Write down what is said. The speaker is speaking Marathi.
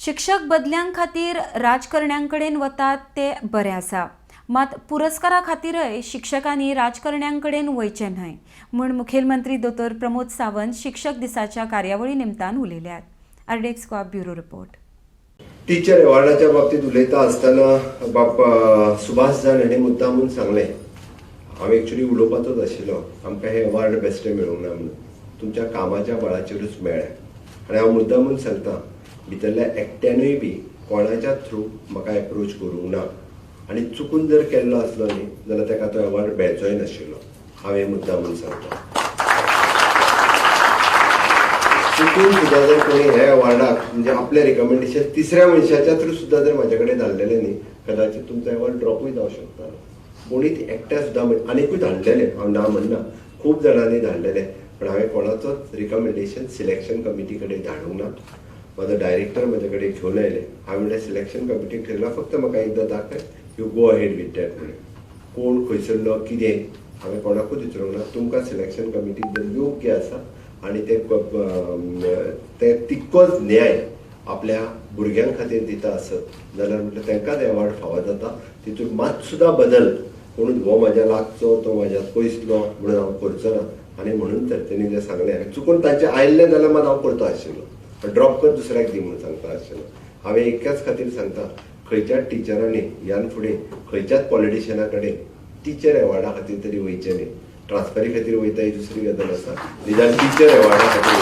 शिक्षक बदल्यां खातीर राजकारण्यांकडेन वतात ते बरें आसा, मात पुरस्कारा खातीरय शिक्षकांनी राजकारण्यांकडेन वयचें न्हय म्हूण मुखेलमंत्री दोतोर प्रमोद सावंत शिक्षक दिसाच्या कार्यावळी निमतान उलयल्यात. आरडेक्स स्क्वाब ब्युरो रिपोर्ट. टीचर अवॉर्डाच्या बाबतीत उलयता आसतना सुभाष जान हाणें मुद्दामून सांगलें, हांव एक्चुअली उलोवपाचोच आशिल्लो, आमकां हे अवॉर्ड बेश्टे मेळूंक ना म्हणून, तुमच्या कामाच्या बळाचेरूच मेळ्ळें. आनी हांव मुद्दामून सांगता, भितरल्या एकट्यानूय बी कोणाच्या थ्रू म्हाका एप्रोच करूंक ना आनी चुकून जर केल्लो आसलो न्ही जाल्यार ताका तो अवॉर्ड मेळचोय नाशिल्लो. हांव हे मुद्दामून सांगता. चुकून सुद्दां जर कोणी हे अवॉर्डाक म्हणजे आपले रिकमेंडेशन तिसऱ्या मनशाच्या थ्रू सुद्दां जर म्हाजे कडेन धाडलेले न्ही, कदाचित तुमचो अवॉर्ड ड्रॉपूय जावंक शकता. कोणीच एकट्या सुद्दां आनीकूय धाडलेले, हांव ना म्हणना, खूब जाणांनी धाडलेले, पण हांवें कोणाचोच रिकमेंडेशन सिलेक्शन कमिटी कडेन धाडूंक ना. म्हाजो डायरेक्टर म्हाजे कडेन घेवन आयले. हांवें म्हणलें सिलेक्शन कमिटीक ठरला, फक्त म्हाका एकदां दाखय, you go ahead with that म्हणून. कोण खंयसरलो कितें हांवें कोणाकूच विचारूंक ना. तुमकां सिलेक्शन कमिटीक जर योग्य आसा आनी ते तितकोच न्याय आपल्या भुरग्यां खातीर दिता आसत जाल्यार म्हटल्यार तांकांच अवॉर्ड फावो जाता. तितून मात सुद्दां बदल कोणूच हो म्हाज्या लागचो तो म्हाज्या पयसलो म्हणून हांव करचो ना. आनी म्हणून तर तेणी जें सांगलें, चुकून तांचें आयिल्लें जाल्यार मात हांव करतो आशिल्लो, ड्रॉप कर दुसऱ्याक दी म्हणून सांगता आशिल्लो. हांवें एकाच खातीर सांगता, खंयच्याच टिचरांनी ह्यान फुडें खंयच्याच पॉलिटिशियना कडेन टीचर अवॉर्डा खातीर तरी वयचें न्ही. ट्रान्सफरी खातीर वयता ही दुसरी गजाल आसा, निदान टीचर अवॉर्डा खातीर